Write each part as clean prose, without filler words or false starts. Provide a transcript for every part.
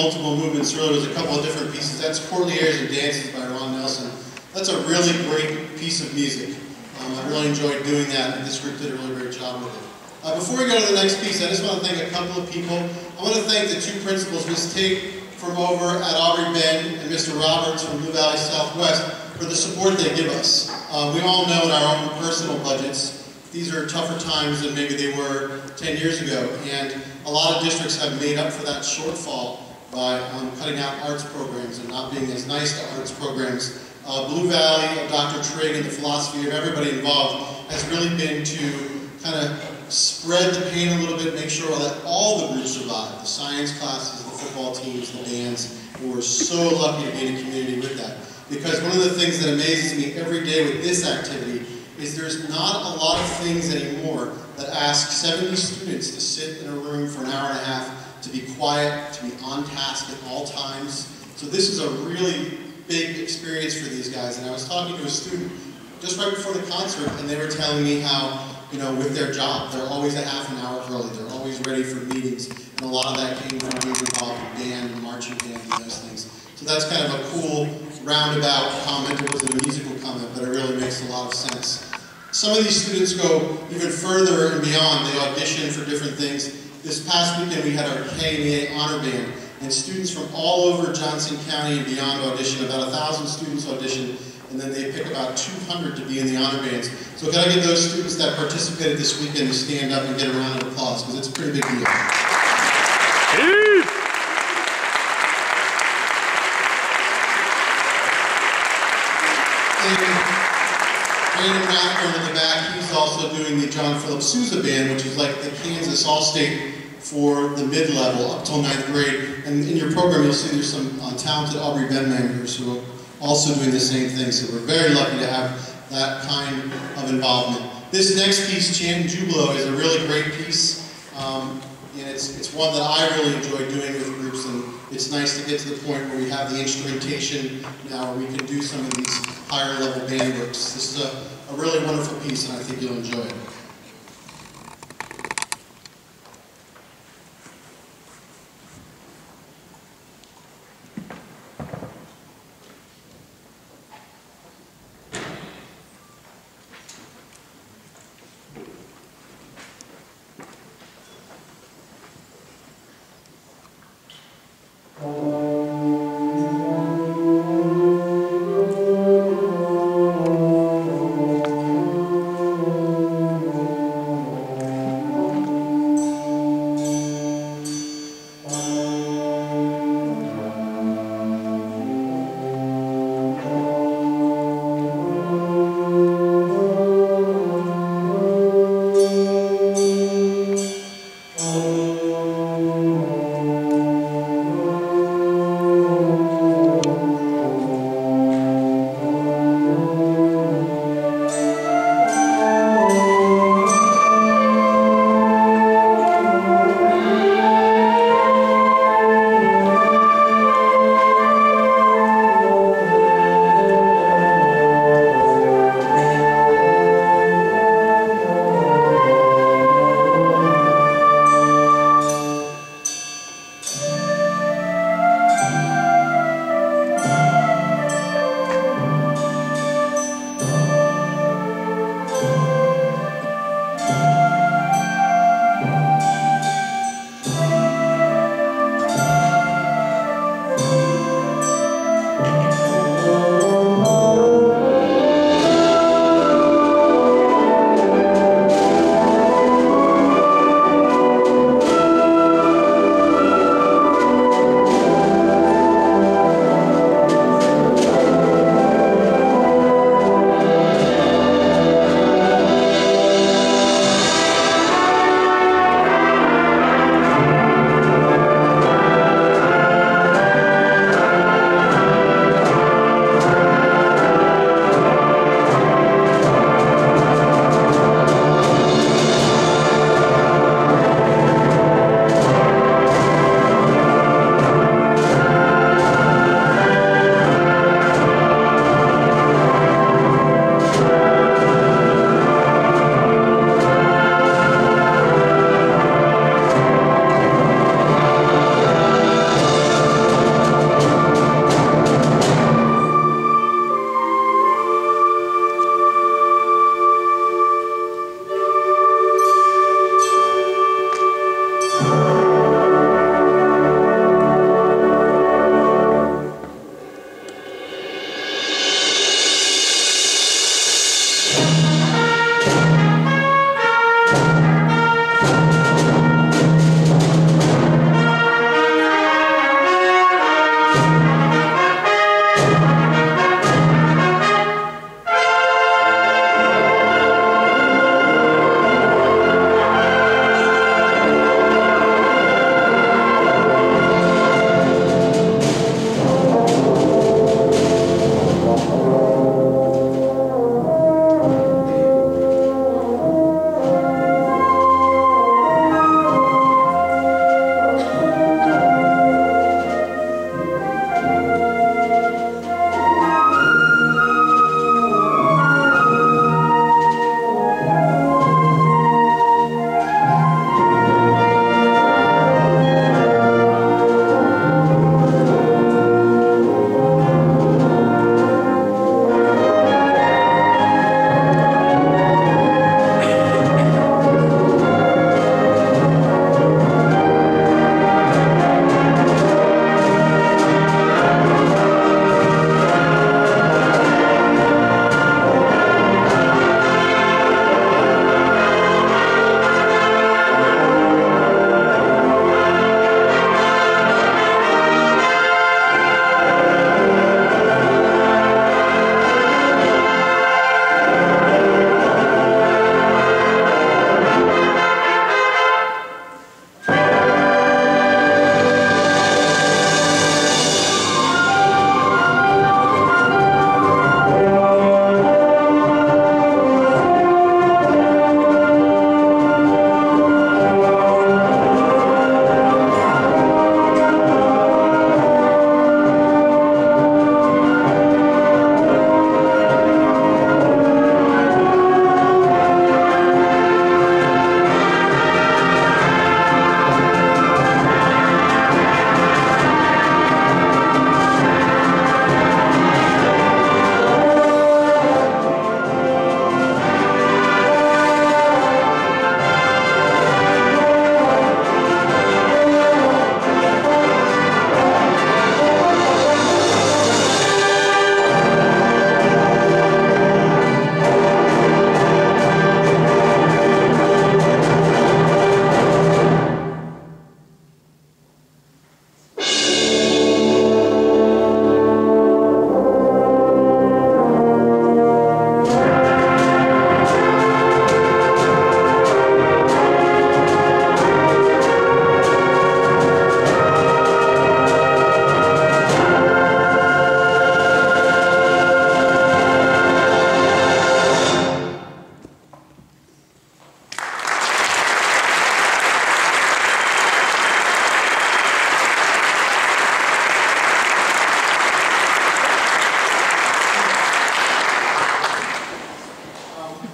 multiple movements earlier. There's a couple of different pieces. That's Courtly Airs and Dances by Ron Nelson. That's a really great piece of music. I really enjoyed doing that, and this group did a really great job with it. Before we go to the next piece, I just want to thank a couple of people. I want to thank the two principals, Ms. Tate from over at Aubrey Bend and Mr. Roberts from Blue Valley Southwest, for the support they give us. We all know in our own personal budgets, these are tougher times than maybe they were 10 years ago, and a lot of districts have made up for that shortfall by cutting out arts programs and not being as nice to arts programs. Blue Valley, Dr. Trigg, and the philosophy of everybody involved has really been to kind of spread the pain a little bit, make sure that all the groups survive, the science classes, the football teams, the bands, and we're so lucky to be in a community with that. Because one of the things that amazes me every day with this activity is there's not a lot of things anymore that ask 70 students to sit in a room for an hour and a half, to be quiet, to be on task at all times. So this is a really big experience for these guys. And I was talking to a student just right before the concert, and they were telling me how, you know, with their job, they're always a half an hour early. They're always ready for meetings. And a lot of that came from being involved in band and marching band and those things. So that's kind of a cool roundabout comment. It wasn't a musical comment, but it really makes a lot of sense. Some of these students go even further and beyond. They audition for different things. This past weekend we had our KMEA Honor Band, and students from all over Johnson County and beyond audition. About 1,000 students audition, and then they pick about 200 to be in the honor bands. So can I get those students that participated this weekend to stand up and get a round of applause, because it's a pretty big deal. Brandon Rathburn in the back, he's also doing the John Philip Sousa Band, which is like the Kansas All-State for the mid-level up till 9th grade. And in your program, you'll see there's some talented Aubrey Bend members who are also doing the same thing. So we're very lucky to have that kind of involvement. This next piece, Chant and Jubilo, is a really great piece. And it's one that I really enjoy doing with groups, and it's nice to get to the point where we have the instrumentation now where we can do some of these higher level band works. This is a really wonderful piece, and I think you'll enjoy it.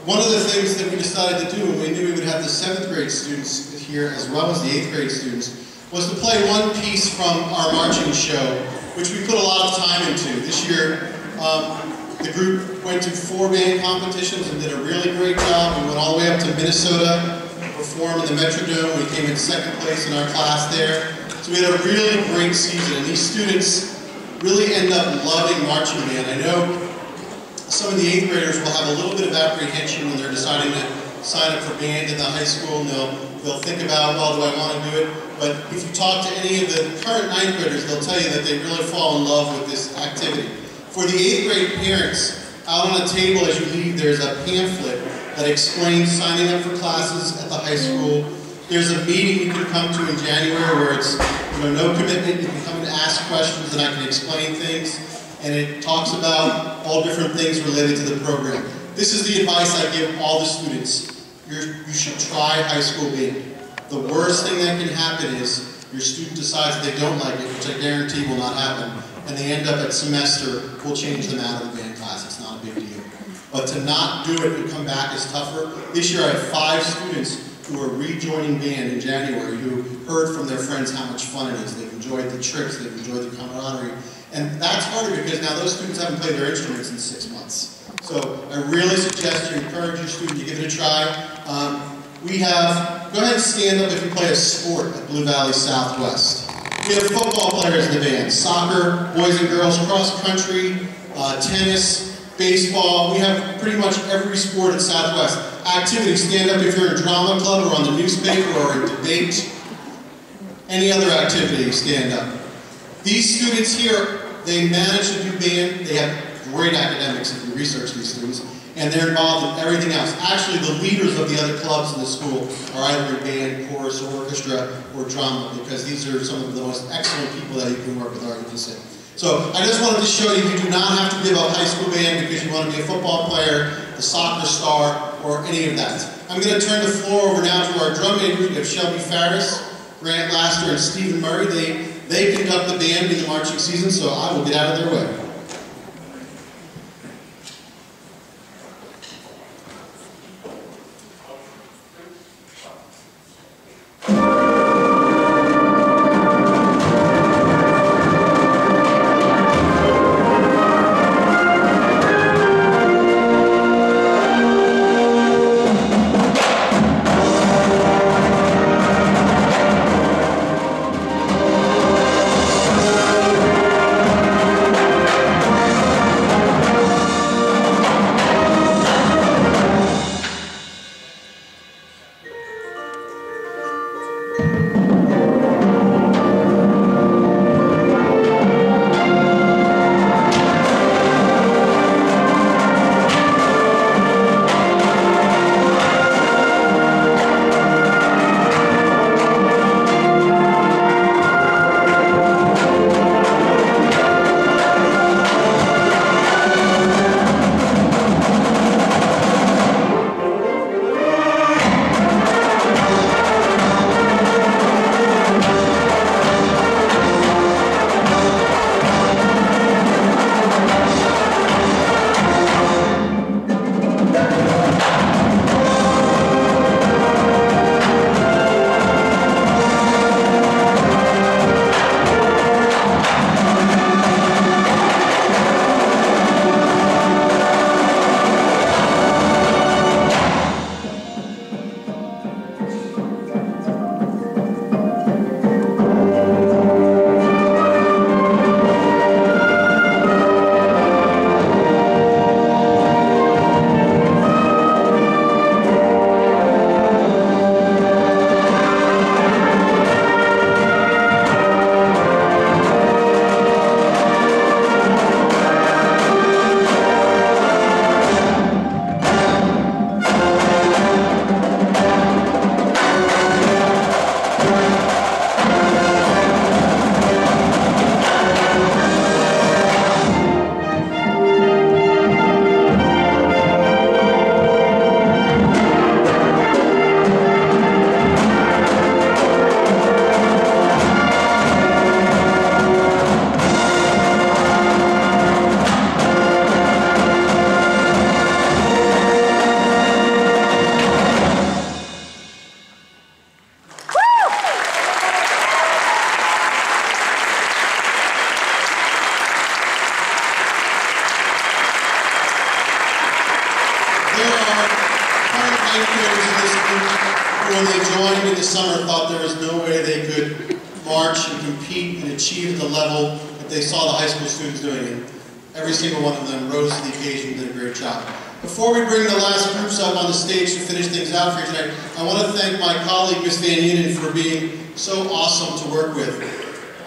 one of the things that we decided to do when we knew we would have the 7th grade students here as well as the 8th grade students was to play one piece from our marching show, which we put a lot of time into. This year, the group went to 4 band competitions and did a really great job. We went all the way up to Minnesota, performed in the Metrodome. We came in 2nd place in our class there. So we had a really great season, and these students really end up loving marching band. I know some of the 8th graders will have a little bit of apprehension when they're deciding to sign up for band in the high school, and they'll think about, well, do I want to do it? But if you talk to any of the current 9th graders, they'll tell you that they really fall in love with this activity. For the 8th grade parents, out on the table as you leave, there's a pamphlet that explains signing up for classes at the high school. There's a meeting you can come to in January where it's no commitment. You can come and ask questions and I can explain things. And it talks about all different things related to the program. This is the advice I give all the students. You should try high school band. The worst thing that can happen is your student decides that they don't like it, which I guarantee will not happen, and they end up at semester, we'll change them out of the band class. It's not a big deal. But to not do it and come back is tougher. This year I had 5 students who are rejoining band in January who heard from their friends how much fun it is. They've enjoyed the tricks, they've enjoyed the camaraderie. And that's harder because now those students haven't played their instruments in 6 months. So I really suggest you encourage your student to give it a try. Go ahead and stand up if you play a sport at Blue Valley Southwest. We have football players in the band, soccer, boys and girls, cross country, tennis, baseball. We have pretty much every sport at Southwest. Activities, stand up if you're in a drama club or on the newspaper or in debate. Any other activity, stand up. These students here, they manage to do band. They have great academics if you research these students, and they're involved in everything else. Actually, the leaders of the other clubs in the school are either in band, chorus, or orchestra, or drama, because these are some of the most excellent people that you can work with, or you can sing. So I just wanted to show you do not have to give up high school band because you want to be a football player, the soccer star, or any of that. I'm going to turn the floor over now to our drum majors. We have Shelby Farris, Grant Laster, and Stephen Murray. They conduct the band in the marching season, so I will get out of their way. current ninth graders in this group who, when they joined in the summer, thought there was no way they could march and compete and achieve the level that they saw the high school students doing. And every single one of them rose to the occasion and did a great job. Before we bring the last groups up on the stage to finish things out for you tonight, I want to thank my colleague, Miss Van Unen, for being so awesome to work with.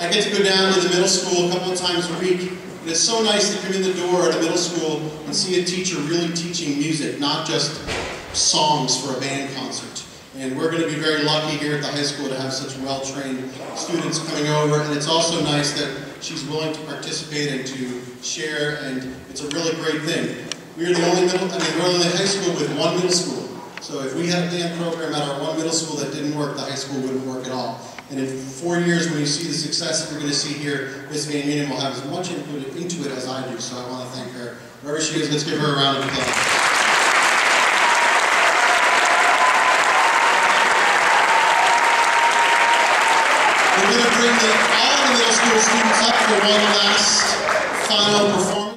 I get to go down to the middle school a couple of times a week, and it's so nice to come in the door at a middle school and see a teacher really teaching music, not just songs for a band concert. And we're going to be very lucky here at the high school to have such well-trained students coming over, and it's also nice that she's willing to participate and to share, and it's a really great thing. We're the only we're only high school with one middle school. So if we had a band program at our one middle school that didn't work, the high school wouldn't work at all. And in 4 years, when you see the success that we're going to see here, Ms. Van Unen will have as much input into it as I do, so I want to thank her. Wherever she is, let's give her a round of applause. We're going to bring all the middle school students up for one last final performance.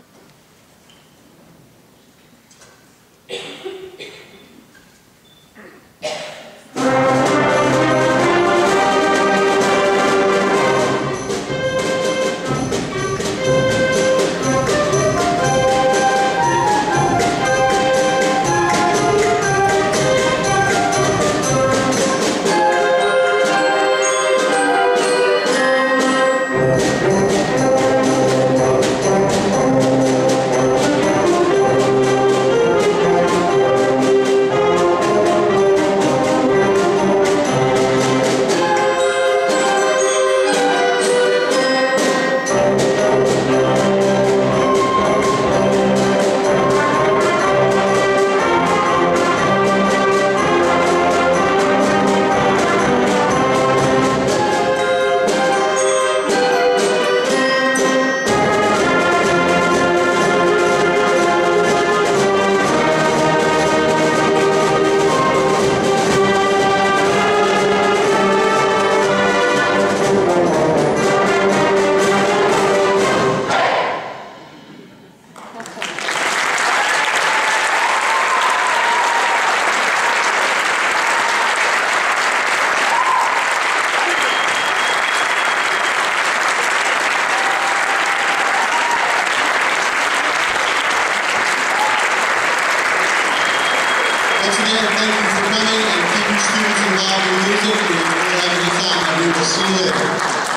Once again, thank you for coming and keeping students involved in music. We're really having a good time. We will see you later.